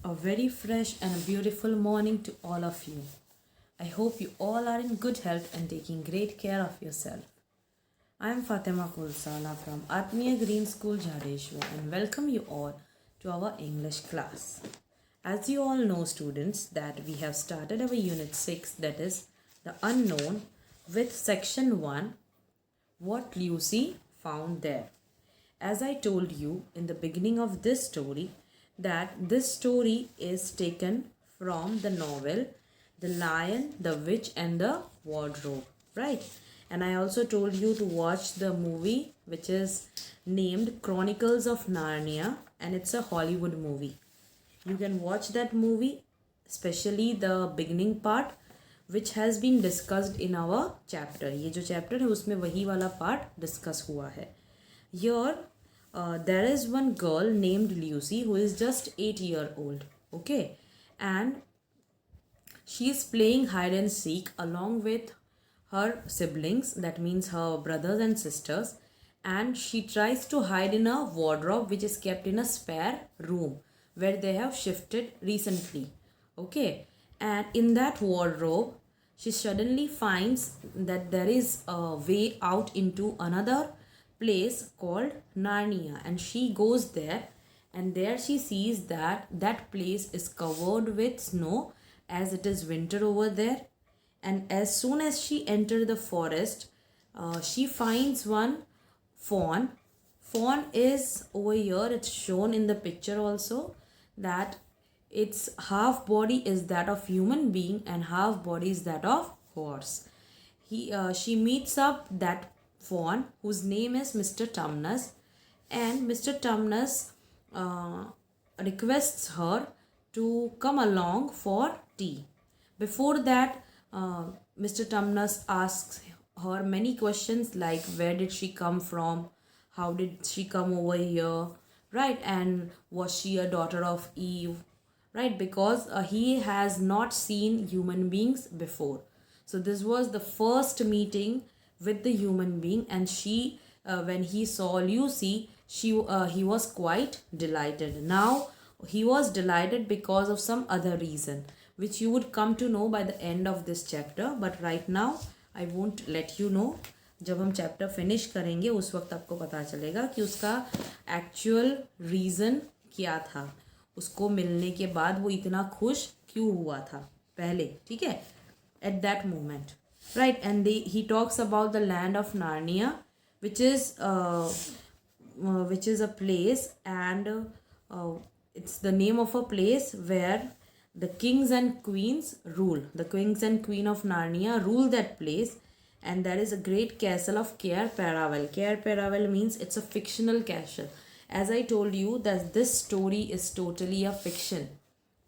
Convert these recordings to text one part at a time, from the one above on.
A very fresh and a beautiful morning to all of you. I hope you all are in good health and taking great care of yourself. I am Fatima Kulsala from Atmiya Green School, Jadeshwar, and welcome you all to our English class. As you all know, students, that we have started our Unit 6, that is the unknown, with Section 1, what Lucy found there. As I told you in the beginning of this story, that this story is taken from the novel The Lion, the Witch and the Wardrobe, right? And I also told you to watch the movie which is named Chronicles of Narnia, and it's a Hollywood movie. You can watch that movie, especially the beginning part, which has been discussed in our chapter. ये जो chapter है उसमें वही वाला part discuss हुआ है. Here, there is one girl named Lucy who is just 8 years old. Okay, and she is playing hide and seek along with her siblings, that means her brothers and sisters, and she tries to hide in a wardrobe which is kept in a spare room where they have shifted recently. Okay, and in that wardrobe she suddenly finds that there is a way out into another place called Narnia, and she goes there, and there she sees that that place is covered with snow as it is winter over there. And as soon as she enters the forest, she finds one fawn. Fawn is over here, it's shown in the picture also, that its half body is that of human being and half body is that of horse. She meets up that fawn whose name is Mr. Tumnus, and Mr. Tumnus requests her to come along for tea. Before that, Mr. Tumnus asks her many questions like where did she come from, how did she come over here, right, and was she a daughter of Eve, right, because he has not seen human beings before. So this was the first meeting with the human being, and she when he saw Lucy, he was quite delighted. Now he was delighted because of some other reason which you would come to know by the end of this chapter, but right now I won't let you know. जब हम chapter finish करेंगे उस वक्त आपको पता चलेगा कि उसका एक्चुअल रीज़न क्या था, उसको मिलने के बाद वो इतना खुश क्यों हुआ था पहले, ठीक है, at that moment, right? And he talks about the land of Narnia, which is a place, and it's the name of a place where the kings and queens rule. The kings and queen of Narnia rule that place, and there is a great castle of Cair Paravel. Cair Paravel means it's a fictional castle. As I told you that this story is totally a fiction,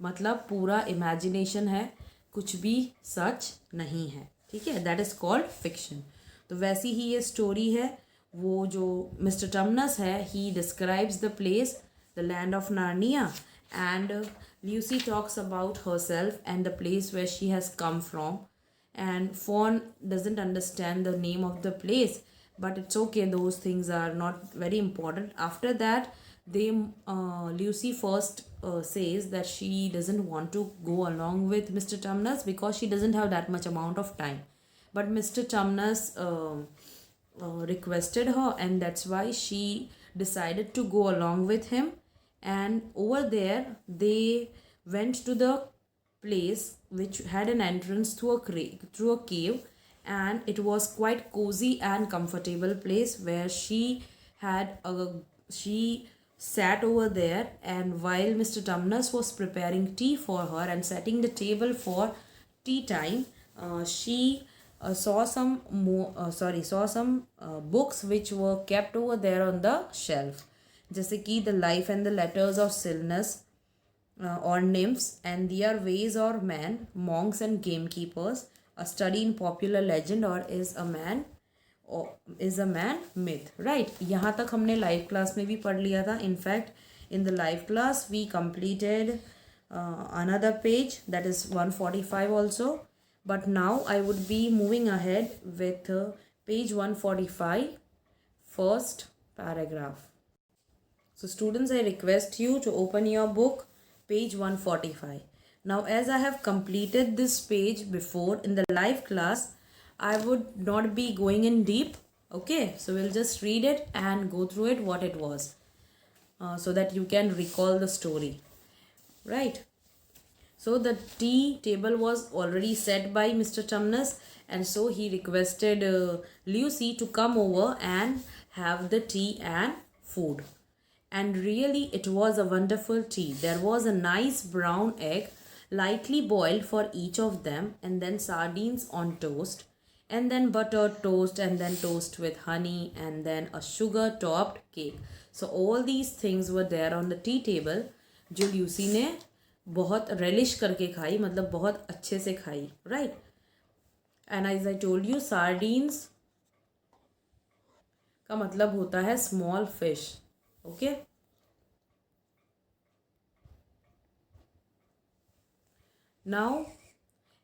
मतलब पूरा imagination है, कुछ भी सच नहीं है, ठीक है, that is called fiction. तो वैसी ही ये story है. वो जो Mr. Tumnus है, he describes the place, the land of Narnia, and Lucy talks about herself and the place where she has come from. And Fawn doesn't understand the name of the place, but it's okay, those things are not very important. After that, Lucy first says that she doesn't want to go along with Mr. Tumnus because she doesn't have that much amount of time. But Mr. Tumnus requested her, and that's why she decided to go along with him. And over there they went to the place which had an entrance through a cave, and it was quite cozy and comfortable place where she sat over there. And while Mr. Tumnus was preparing tea for her and setting the table for tea time, she saw some books which were kept over there on the shelf, जैसे कि The Life and the Letters of Silnus, or Nymphs and Their Ways or Men, Monks and Gamekeepers, A Study in Popular Legend, or Is a Man Myth, right? यहाँ तक हमने live class में भी पढ़ लिया था. In fact in the live class we completed another page, that is 145 also, but now I would be moving ahead with page 145, first paragraph. So students, I request you to open your book page 145. Now, as I have completed this page before in the live class, I would not be going in deep. Okay, so we'll just read it and go through it what it was, so that you can recall the story, right? So the tea table was already set by Mr. Tumnus, and so he requested Lucy to come over and have the tea and food. And really, it was a wonderful tea. There was a nice brown egg, lightly boiled for each of them, and then sardines on toast, and then buttered toast, and then toast with honey, and then a sugar topped cake. So all these things were there on the tea table, जो Lucy ने बहुत relish करके खाई, मतलब बहुत अच्छे से खाई, right? And as I told you, sardines का मतलब होता है small fish, okay? Now,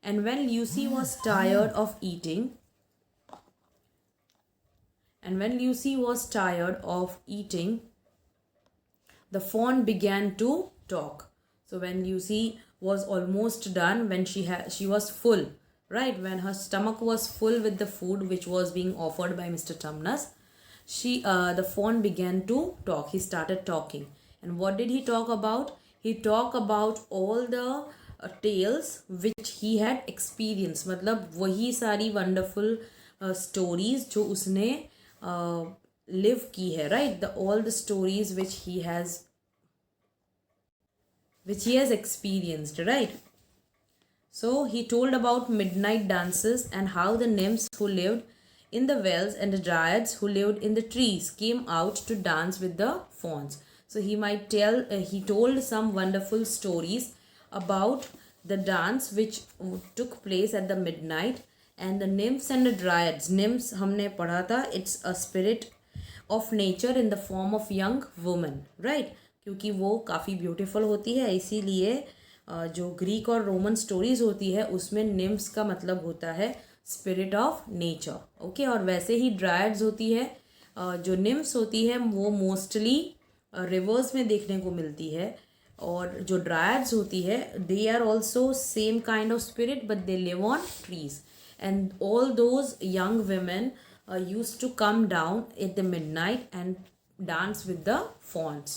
and when Lucy was tired of eating, the fawn began to talk. So when Lucy was almost done, when she was full, right? When her stomach was full with the food which was being offered by Mr. Tumnus, the fawn began to talk. He started talking. And what did he talk about? He talked about all the tales which he had experienced. मतलब वही सारी wonderful stories जो उसने live की है, right? All the stories which he has experienced, right? So he told about midnight dances and how the nymphs who lived in the wells and the dryads who lived in the trees came out to dance with the fawns. So he told some wonderful stories about the dance which took place at the midnight, and the nymphs and the dryads. Nymphs हमने पढ़ा था, it's a spirit of nature in the form of young woman, right? क्योंकि वो काफ़ी beautiful होती है, इसीलिए जो ग्रीक और रोमन स्टोरीज होती है उसमें निम्स का मतलब होता है स्पिरिट ऑफ नेचर, ओके? और वैसे ही ड्रायड्स होती है, जो निम्स होती है वो मोस्टली रिवर्स में देखने को मिलती है, और जो ड्रायड्स होती है they are also same kind of spirit but they live on trees, and all those young women used to come down at the midnight and dance with the fawns.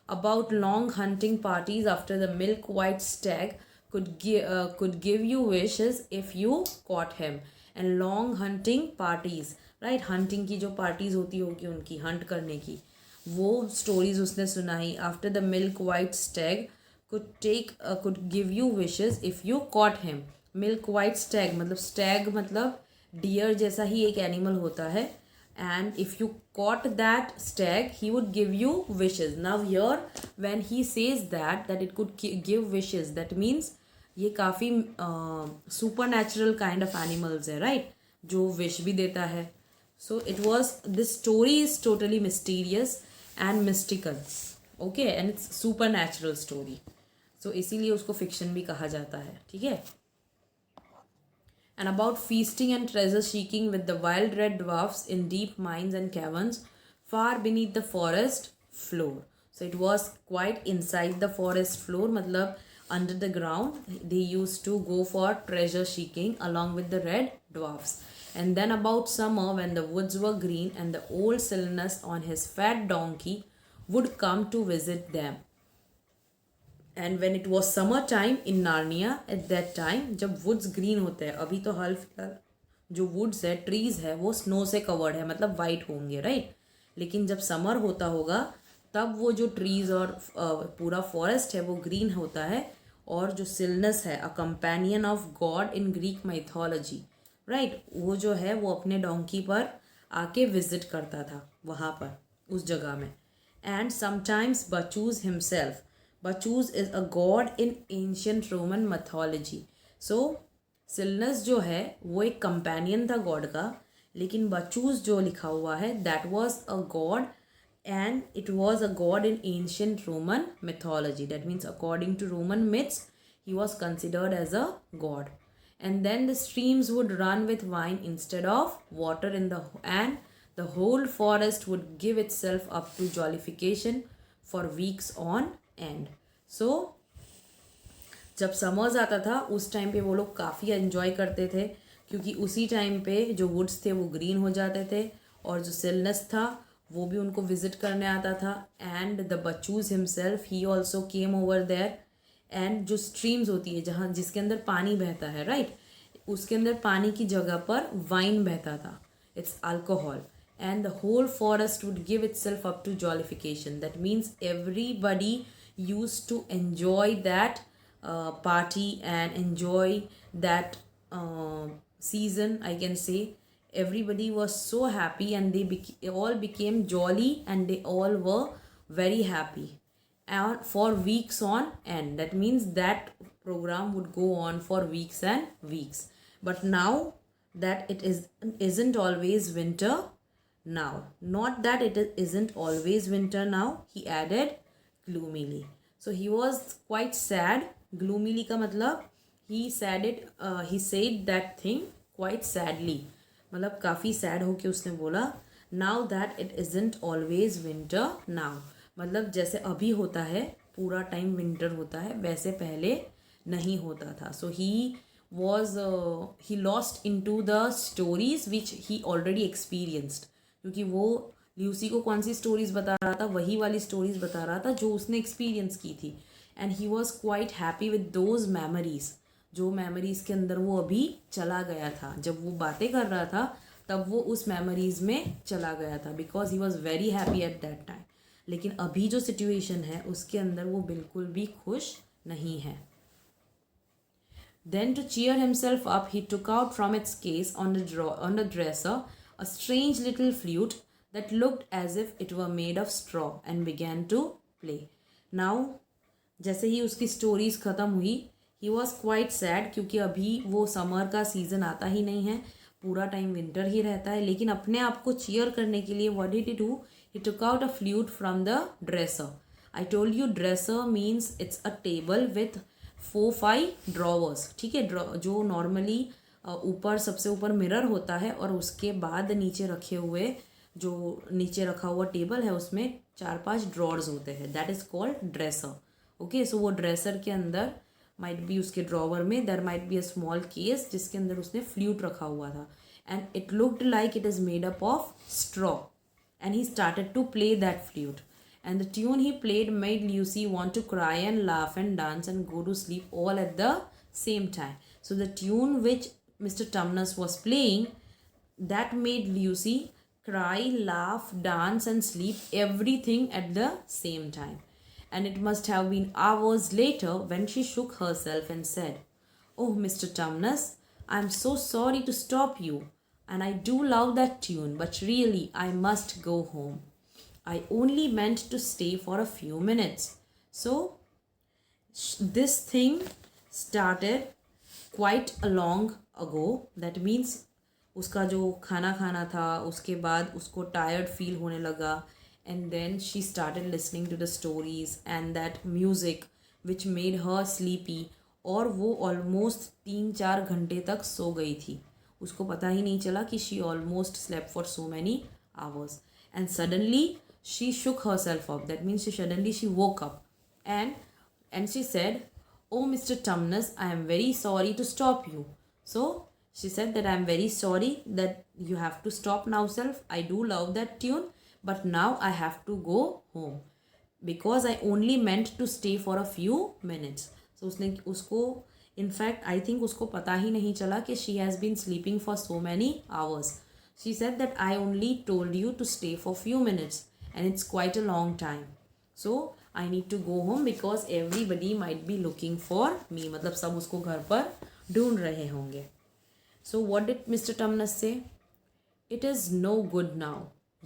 About long hunting parties after the milk white stag could give you wishes if you caught him. And long hunting parties, right? hunting की जो parties होती होगी उनकी hunt करने की, वो stories उसने सुनाई. After the milk white stag could give you wishes if you caught him. milk white stag मतलब stag मतलब deer जैसा ही एक animal होता है, and if you caught that stag he would give you wishes. Now here when he says that it could give wishes, that means ये काफ़ी supernatural kind of animals है, right? जो wish भी देता है. So this story is totally mysterious and mystical, okay? and it's supernatural story, so इसीलिए उसको fiction भी कहा जाता है, ठीक है? And about feasting and treasure seeking with the wild red dwarfs in deep mines and caverns far beneath the forest floor. So it was quite inside the forest floor, matlab under the ground. They used to go for treasure seeking along with the red dwarfs. And then about summer, when the woods were green and the old Silnus on his fat donkey would come to visit them. And when it was summer time in Narnia, eight that time जब woods green होते हैं, अभी तो हाल फिलहाल जो woods है, trees है, वो स्नो से कवर्ड है, मतलब वाइट होंगे, राइट? लेकिन जब समर होता होगा तब वो जो ट्रीज और पूरा फॉरेस्ट है वो ग्रीन होता है. और जो सिलनस है, a companion of God in Greek mythology, right, वो जो है वो अपने डोंकी पर आके विजिट करता था वहाँ पर उस जगह में. And sometimes Bacchus himself. Bacchus is a god in ancient Roman mythology. So Silnus जो है वो एक companion था god का, लेकिन Bacchus जो लिखा हुआ है that was a god, and it was a god in ancient Roman mythology. That means according to Roman myths he was considered as a god. And then the streams would run with wine instead of water and the whole forest would give itself up to jollification for weeks on end. So जब summers आता था उस time पे वो लोग काफ़ी enjoy करते थे, क्योंकि उसी टाइम पे जो वुड्स थे वो ग्रीन हो जाते थे, और जो सिलनेस था वो भी उनको विजिट करने आता था. And the Bacchus himself he also came over there. And जो स्ट्रीम्स होती है जहाँ जिसके अंदर पानी बहता है, राइट, उसके अंदर पानी की जगह पर वाइन बहता था. It's alcohol. And the whole forest would give itself up to jollification. That means everybody used to enjoy that party and enjoy that season, I can say. Everybody was so happy, and they all became jolly, and they all were very happy, and for weeks on end. That means that program would go on for weeks and weeks. But now that it isn't always winter now, not that isn't always winter now, he added gloomily. So he was quite sad. Gloomily ka matlab he said that thing quite sadly. मतलब काफ़ी sad होके उसने बोला, now that it isn't always winter now. मतलब जैसे अभी होता है पूरा टाइम विंटर होता है, वैसे पहले नहीं होता था. सो he lost into the stories which he already experienced. क्योंकि वो ल्यूसी को कौन सी स्टोरीज बता रहा था, वही वाली स्टोरीज बता रहा था जो उसने एक्सपीरियंस की थी. And he was quite happy with those memories, जो मेमोरीज के अंदर वो अभी चला गया था. जब वो बातें कर रहा था तब वो उस मेमोरीज में चला गया था, because he was very happy at that time. लेकिन अभी जो सिचुएशन है उसके अंदर वो बिल्कुल भी खुश नहीं है. Then, to cheer himself up, he took out from its case on the dresser a strange little flute that looked as if it were made of straw and began to play. Now, जैसे ही उसकी stories ख़त्म हुई, he was quite sad, क्योंकि अभी वो summer का season आता ही नहीं है, पूरा टाइम विंटर ही रहता है. लेकिन अपने आप को चीयर करने के लिए what did he do, he took out a flute from the dresser. I told you dresser means it's a table with 4-5 drawers. ठीक है, जो नॉर्मली ऊपर सबसे ऊपर मिरर होता है, और उसके बाद नीचे रखे हुए जो नीचे रखा हुआ टेबल है उसमें 4-5 ड्रॉर्स होते हैं. That is called dresser. Okay, so वो ड्रेसर के अंदर माइट बी, उसके ड्रॉवर में there might be a small case जिसके अंदर उसने फ्लूट रखा हुआ था. And it looked like it is made up of straw. And he started to play that flute. And the tune he played made Lucy want to cry and laugh and dance and go to sleep all at the same time. So the tune which Mr. Tumnus was playing, that made Lucy cry, laugh, dance and sleep, everything at the same time. And it must have been hours later when she shook herself and said, "Oh, Mr. Tumnus, I'm so sorry to stop you, and I do love that tune, but really I must go home. I only meant to stay for a few minutes." So this thing started quite a long ago. That means उसका जो खाना खाना था उसके बाद उसको tired feel होने लगा. And then she started listening to the stories and that music which made her sleepy. और वो ऑलमोस्ट 3-4 घंटे तक सो गई थी. उसको पता ही नहीं चला कि she almost slept for so many hours. And suddenly she shook herself up. That means she woke up, and she said, "Oh, Mr. Tumnus, I am very sorry to stop you." So she said that I am very sorry that you have to stop now, self. I do love that tune, but now I have to go home because I only meant to stay for a few minutes. So उसको in fact I think उसको पता ही नहीं चला कि she has been sleeping for so many hours. She said that I only told you to stay for few minutes. And it's quite a long time. So I need to go home because everybody might be looking for me. मतलब सब उसको घर पर ढूंढ रहे होंगे. So what did Mr. Tumnus say? "It is no good now,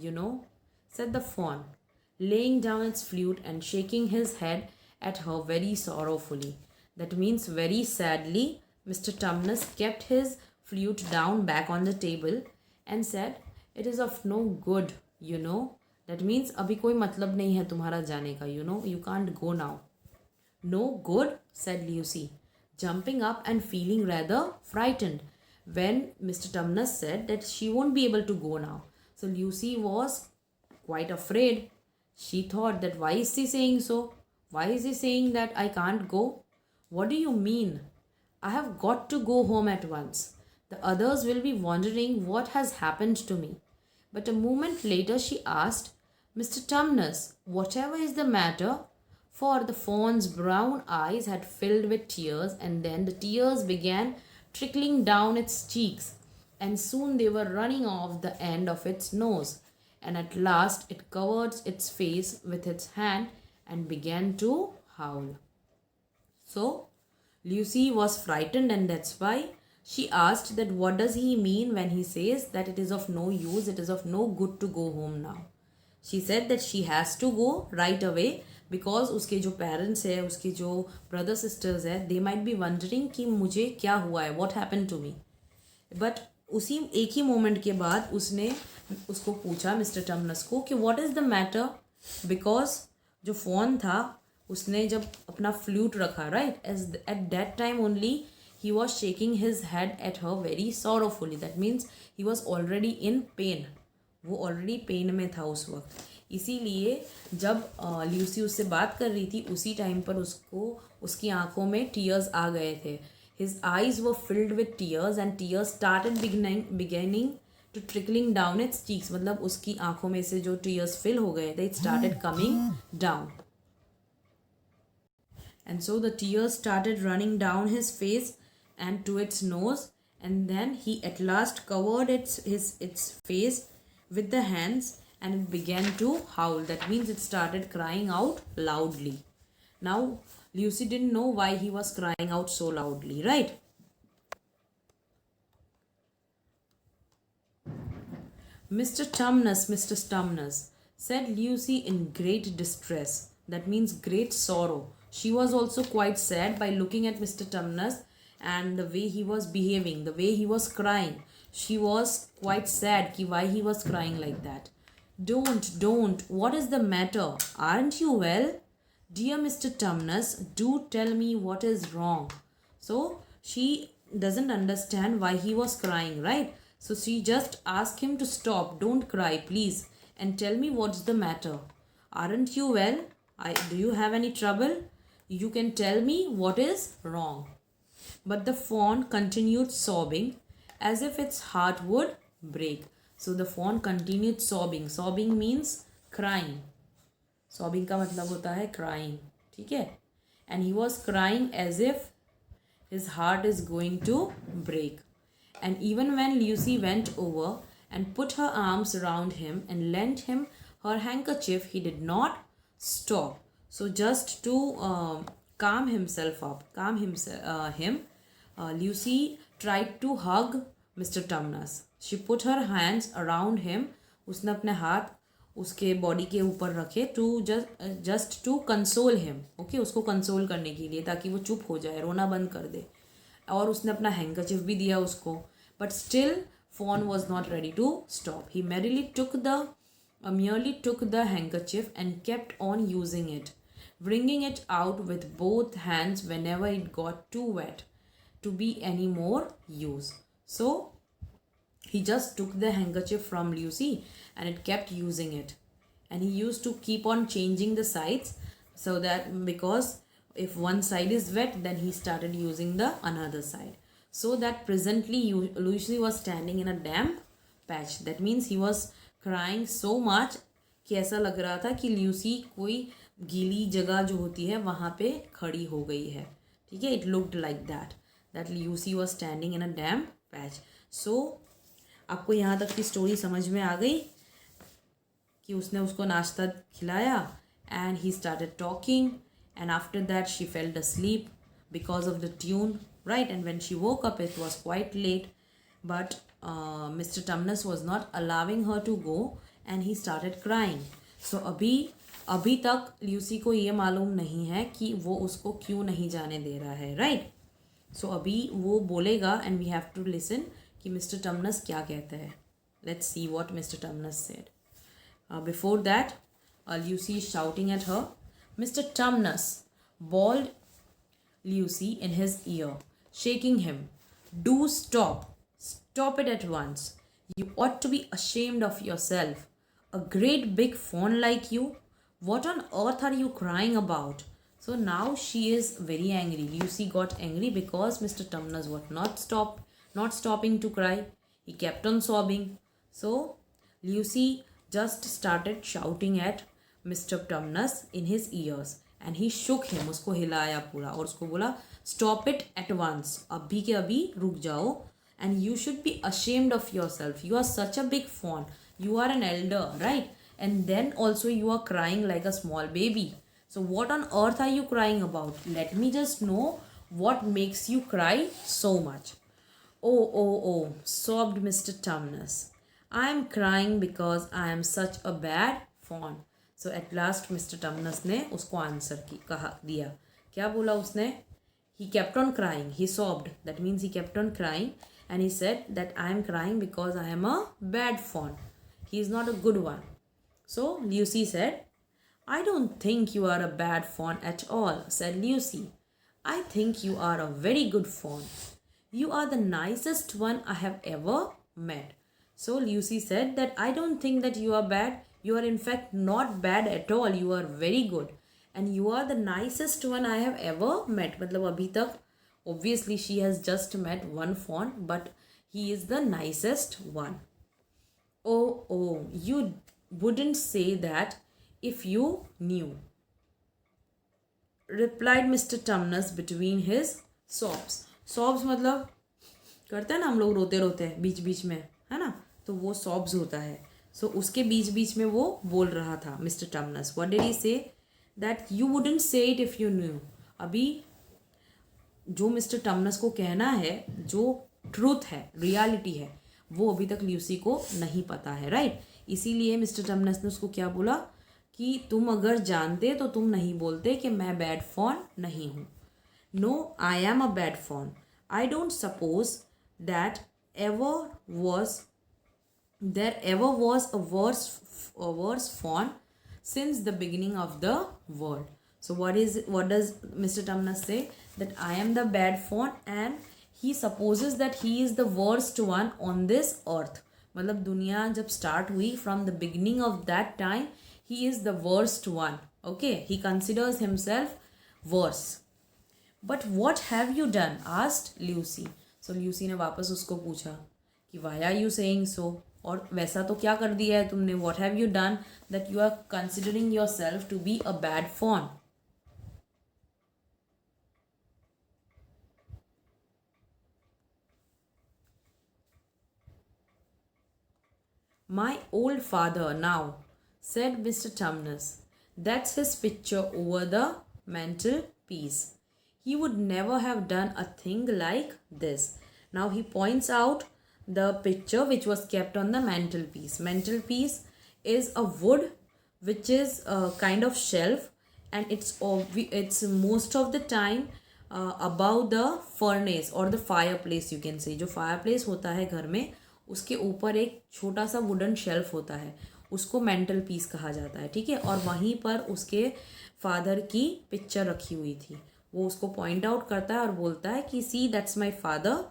you know," said the fawn, laying down its flute and shaking his head at her very sorrowfully. That means very sadly, Mr. Tumnus kept his flute down back on the table and said, "It is of no good, you know." That means अभी कोई मतलब नहीं है तुम्हारा जाने का. You know, you can't go now. "No good," said Lucy, jumping up and feeling rather frightened when Mr. Tumnus said that she won't be able to go now. So Lucy was quite afraid. She thought that why is he saying so? Why is he saying that I can't go? What do you mean? I have got to go home at once. The others will be wondering what has happened to me. But a moment later she asked, Mr. Tumnus, whatever is the matter? For the fawn's brown eyes had filled with tears, and then the tears began trickling down its cheeks, and soon they were running off the end of its nose, and at last it covered its face with its hand and began to howl. So Lucy was frightened, and that's why she asked that what does he mean when he says that it is of no use, it is of no good to go home now. She said that she has to go right away because उसके जो parents है, उसके जो brother sisters है, they might be wondering कि मुझे क्या हुआ है, what happened to me. But उसी एक ही मोमेंट के बाद उसने उसको पूछा मिस्टर टमनस को कि what is the matter, because जो फ़ोन था उसने जब अपना फ्लूट रखा right at that time only he was shaking his head at her very sorrowfully, that means he was already in pain, वो ऑलरेडी पेन में था उस वक्त. इसीलिए जब ल्यूसी उससे बात कर रही थी उसी टाइम पर उसको उसकी आंखों में टीयर्स आ गए थे. His eyes were filled with tears and tears started beginning to trickling down its cheeks. मतलब उसकी आंखों में से जो tears fill हो गए थे, it started coming down. And so the tears started running down his face and to its nose, and then he at last covered its face with the hands and it began to howl. That means it started crying out loudly. Now Lucy didn't know why he was crying out so loudly, right? Mr. Tumnus, said Lucy in great distress. That means great sorrow. She was also quite sad by looking at Mr. Tumnus and the way he was behaving, the way he was crying. She was quite sad ki why he was crying like that. Don't. What is the matter? Aren't you well? Dear Mr. Tumnus, do tell me what is wrong. So she doesn't understand why he was crying, right? So she just asked him to stop, don't cry please, and tell me what's the matter. Aren't you well? Do you have any trouble? You can tell me what is wrong. But the fawn continued sobbing as if its heart would break. So the fawn continued sobbing. Sobbing means crying. Sobbing का मतलब होता है crying, ठीक है. And he was crying as if his heart is going to break. And even when Lucy went over and put her arms around him and lent him her handkerchief, he did not stop. So just to calm him, Lucy tried to hug Mr. Tumnus. She put her hands around him. उसने अपने हाथ उसके body के ऊपर रखे to just to console him. Okay, उसको console करने के लिए, ताकि वो चुप हो जाए, रोना बंद कर दे. और उसने अपना हैंकरचिफ भी दिया उसको. But still Fawn was not ready to stop. He merely took the handkerchief and kept on using it, wringing it out with both hands whenever it got too wet to be any more use. So he just took the handkerchief from Lucy and it kept using it. And he used to keep on changing the sides, so that because if one side is wet, then he started using the another side. So that presently Lucy was standing in a damp patch. That means he was crying so much कि ऐसा लग रहा था कि Lucy कोई गीली जगह जो होती है वहाँ पे खड़ी हो गई है. ठीक है, it looked like that Lucy was standing in a damp patch. So आपको यहाँ तक की स्टोरी समझ में आ गई कि उसने उसको नाश्ता खिलाया and he started talking, and after that she fell asleep because of the tune, right? And when she woke up it was quite late, but Mr. Tumnus was not allowing her to go and he started crying. So अभी तक Lucy को ये मालूम नहीं है कि वो उसको क्यों नहीं जाने दे रहा है, right? So अभी वो बोलेगा and we have to listen कि Mr. Tumnus क्या कहता है. Let's see what Mr. Tumnus said. Before that, Lucy is shouting at her. Mr. Tumnus, bawled Lucy in his ear, shaking him. Do stop. Stop it at once. You ought to be ashamed of yourself. A great big fawn like you. What on earth are you crying about? So now she is very angry. Lucy got angry because Mr. Tumnus was not stopping to cry. He kept on sobbing. So Lucy just started shouting at Mr. Tumnus in his ears and he shook him. उसको हिलाया पूरा और उसको बोला stop it at once. अभी के अभी रुक जाओ. And you should be ashamed of yourself. You are such a big fawn. You are an elder, right? And then also you are crying like a small baby. So what on earth are you crying about? Let me just know what makes you cry so much. Oh, sobbed Mr. Tumnus. I am crying because I am such a bad fawn. So at last Mr. Tumnus ने उसको answer कहा दिया. क्या बोला उसने? He kept on crying. He sobbed. That means he kept on crying. And he said that I am crying because I am a bad fawn. He is not a good one. So Lucy said, I don't think you are a bad fawn at all, said Lucy. I think you are a very good fawn. You are the nicest one I have ever met. So Lucy said that I don't think that you are bad. You are in fact not bad at all. You are very good. And you are the nicest one I have ever met. मतलब अभी तक obviously she has just met one fawn, but he is the nicest one. Oh, you wouldn't say that if you knew, replied Mr. Tumnus between his sobs. Sobs मतलब करते हैं ना हम लोग रोते रोते हैं बीच बीच में, है ना? तो वो sobs होता है. So उसके बीच बीच में वो बोल रहा था Mr. Tumnus. What did he say? That you wouldn't say it if you knew. अभी जो मिस्टर टमनस को कहना है, जो ट्रूथ है, रियलिटी है, वो अभी तक ल्यूसी को नहीं पता है, राइट? इसीलिए मिस्टर टमनस ने उसको क्या बोला कि तुम अगर जानते तो तुम नहीं बोलते कि मैं बैड फॉन नहीं हूँ. No, I am a bad faun. I don't suppose that there ever was a worse fawn since the beginning of the world. So what does Mr. Tumnus say? That I am the bad fawn and he supposes that he is the worst one on this earth. मतलब दुनिया जब start हुई, from the beginning of that time he is the worst one. Okay, he considers himself worse. But what have you done? Asked Lucy. So Lucy ने वापस उसको पूछा कि why are you saying so? और वैसा तो क्या कर दिया है तुमने? What have you done that you are considering yourself to be a bad fawn? My old father now, said Mr. Tumnus. That's his picture over the mantelpiece. He would never have done a thing like this. Now he points out the picture which was kept on the mantelpiece. Mantelpiece is a wood which is a kind of shelf, and it's most of the time above the furnace or the fireplace, you can say. जो fireplace होता है घर में, उसके ऊपर एक छोटा सा वुडन शेल्फ होता है, उसको मेंटल पीस कहा जाता है, ठीक है? और वहीं पर उसके फादर की पिक्चर रखी हुई थी. वो उसको पॉइंट आउट करता है और बोलता है कि सी दैट्स माय फादर.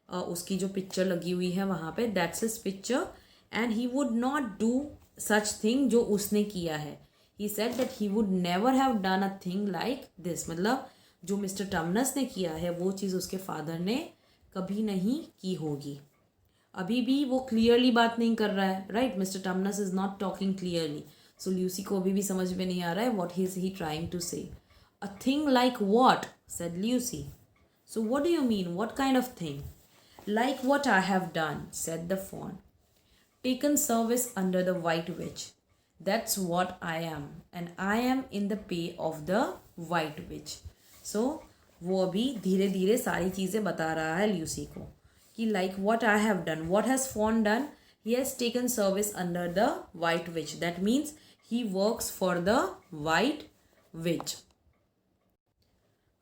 उसकी जो पिक्चर लगी हुई है वहाँ पे, that's his picture, and he would not do such thing जो उसने किया है. He said that he would never have done a thing like this. मतलब जो मिस्टर टमनस ने किया है वो चीज़ उसके फादर ने कभी नहीं की होगी. अभी भी वो क्लियरली बात नहीं कर रहा है, right? Mister Tumnus is not talking clearly. So Lucy को अभी भी समझ में नहीं आ रहा है what is he trying to say. A thing like what? Said Lucy. So what do you mean? What kind of thing? Like what I have done, said the faun. Taken service under the white witch. That's what I am, and I am in the pay of the white विच. सो वो अभी धीरे धीरे सारी चीज़ें बता रहा है Lucy को कि like what I have done. What has Fawn done? He has taken service under the White Witch. That means he works for the White Witch.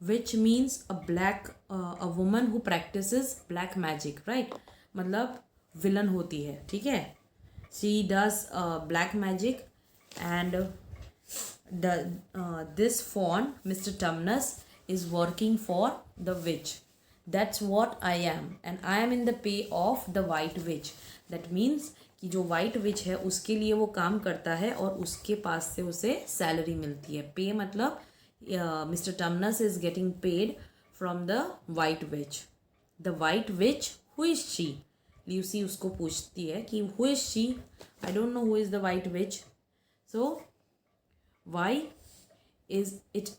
Witch means a woman who practices black magic, right? मतलब villain होती है, ठीक है? She does black magic, and this Fawn, Mr. Tumnus, is working for the witch. That's what I am, and I am in the pay of the white witch. That means कि जो white witch है उसके लिए वो काम करता है और उसके पास से उसे सैलरी मिलती है. पे मतलब Mr. Tumnus is getting paid from the white witch. The white witch, who is she? Lucy उसको पूछती है कि who is she? I don't know who is the white witch. So why is it?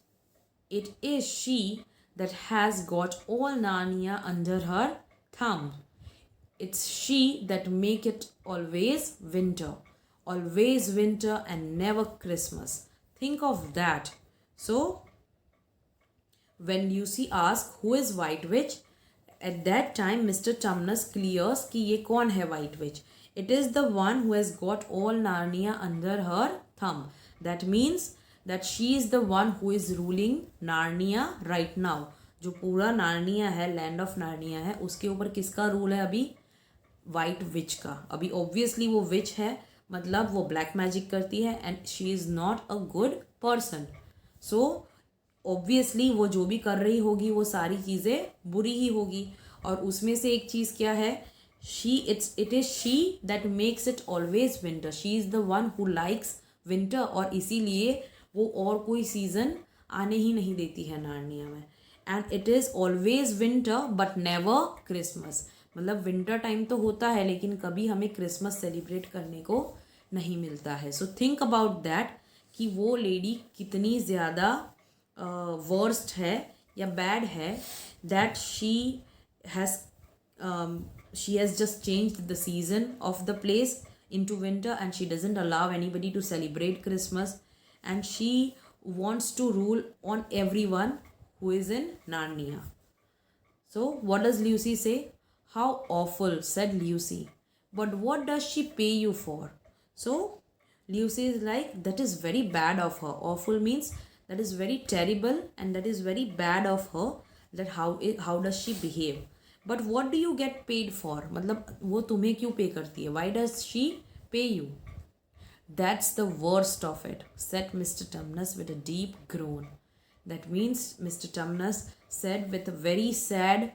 It is she that has got all Narnia under her thumb. It's she that make it always winter and never Christmas. Think of that. So when Lucy asks who is white witch, at that time Mr. Tumnus clears कि ये कौन है white witch. It is the one who has got all Narnia under her thumb. That means that she is the one who is ruling Narnia right now. जो पूरा Narnia है, land of Narnia है, उसके ऊपर किसका rule है अभी? White विच का. अभी ऑब्वियसली वो विच है, मतलब वो ब्लैक मैजिक करती है and she is not a good person. So obviously वो जो भी कर रही होगी वो सारी चीज़ें बुरी ही होगी. और उसमें से एक चीज़ क्या है? It is she that makes it always winter. She is the one who likes winter, और इसीलिए वो और कोई सीज़न आने ही नहीं देती है नार्निया में. And it is always winter but never Christmas. मतलब विंटर टाइम तो होता है लेकिन कभी हमें क्रिसमस सेलिब्रेट करने को नहीं मिलता है. सो थिंक अबाउट दैट कि वो लेडी कितनी ज़्यादा वर्स्ट है या बैड है. That she has just changed the season of the place into winter, and she doesn't allow anybody to celebrate Christmas, and she wants to rule on everyone who is in Narnia. So what does Lucy say? How awful, said Lucy. But what does she pay you for? So Lucy is like, that is very bad of her. Awful means that is very terrible and that is very bad of her. That how does she behave? But what do you get paid for? मतलब वो तुम्हें क्यों पे करती है? Why does she pay you? That's the worst of it, said Mr. Tumnus with a deep groan. That means Mr. Tumnus said with a very sad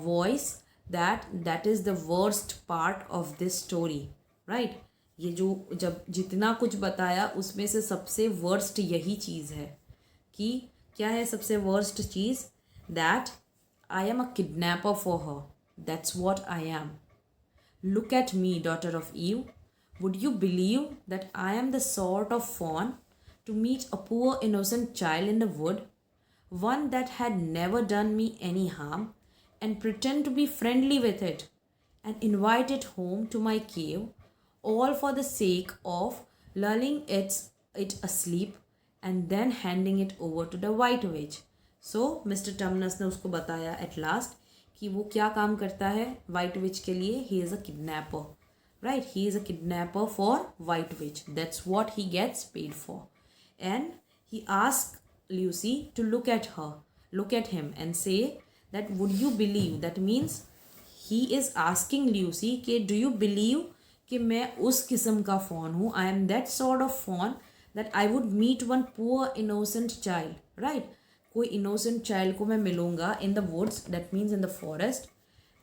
voice that is the worst part of this story. Right? ये जो जब जितना कुछ बताया उसमें से सबसे worst यही चीज़ है कि क्या है सबसे worst cheese? That I am a kidnapper for her. That's what I am. Look at me, daughter of Eve. Would you believe that I am the sort of fawn to meet a poor innocent child in the wood, one that had never done me any harm, and pretend to be friendly with it, and invite it home to my cave, all for the sake of lulling it asleep and then handing it over to the white witch? So mister Tumnus ने उसको बताया at last कि वो क्या काम करता है white witch के लिए. He is a kidnapper. Right, he is a kidnapper for white witch. That's what he gets paid for. And he ask Lucy to look at him and say that would you believe. That means he is asking Lucy कि do you believe कि मैं उस किस्म का fawn हूँ. I am that sort of fawn that I would meet one poor innocent child. Right? कोई innocent child को मैं मिलूँगा in the woods, that means in the forest,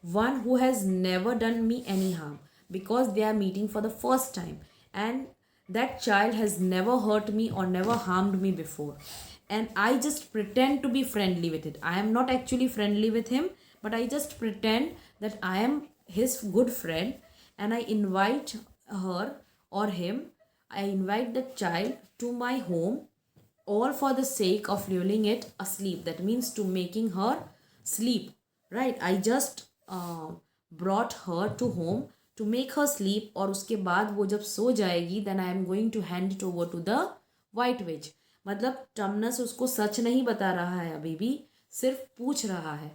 one who has never done me any harm because they are meeting for the first time, and that child has never hurt me और never harmed me before, and I just pretend to be friendly with it. I am not actually friendly with him, but I just pretend that I am his good friend, and I invite her or him, I invite the child to my home, all for the sake of lulling it asleep. That means to making her sleep. Right? I just brought her to home to make her sleep, और उसके बाद वो जब सो जाएगी then I am going to hand it over to the white witch. मतलब टमनस उसको सच नहीं बता रहा है, अभी भी सिर्फ पूछ रहा है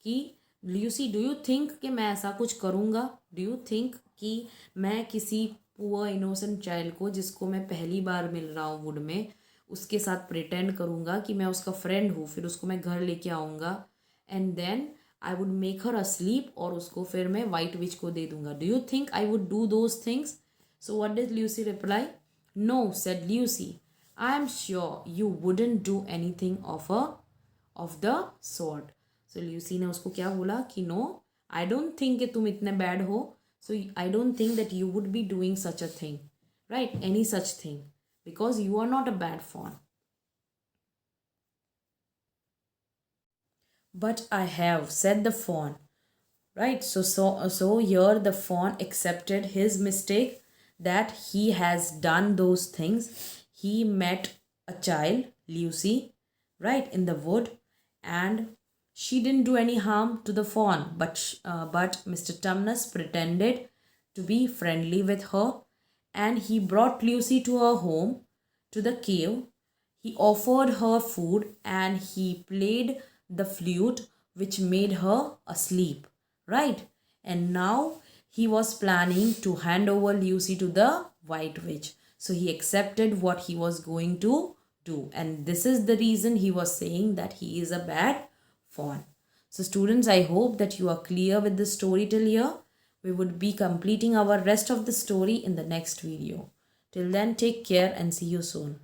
कि ल्यूसी डू यू थिंक कि मैं ऐसा कुछ करूँगा? डू यू थिंक कि मैं किसी पुअर इनोसेंट चाइल्ड को जिसको मैं पहली बार मिल रहा हूँ वुड में, उसके साथ प्रिटेंड करूँगा कि मैं उसका फ्रेंड हूँ, फिर उसको मैं घर लेके आऊँगा and then I would make her asleep और उसको फिर मैं वाइट विच को दे दूँगा? Do you think I would do those things? So what did Lucy reply? No, said Lucy, I am sure you wouldn't do anything of the sort. So Lucy ने उसको क्या बोला कि नो, आई डोंट थिंक कि तुम इतने bad हो, so I don't think that you would be doing such a thing, right, any such thing, because you are not a bad fawn. But I have, said the fawn. Right? So here the fawn accepted his mistake, that he has done those things. He met a child, Lucy, right, in the wood, and she didn't do any harm to the fawn, but Mr. Tumnus pretended to be friendly with her, and he brought Lucy to her home, to the cave. He offered her food and he played the flute, which made her asleep, right? And now he was planning to hand over Lucy to the White Witch. So he accepted what he was going to do. And this is the reason he was saying that he is a bad fawn. So students, I hope that you are clear with the story till here. We would be completing our rest of the story in the next video. Till then, take care and see you soon.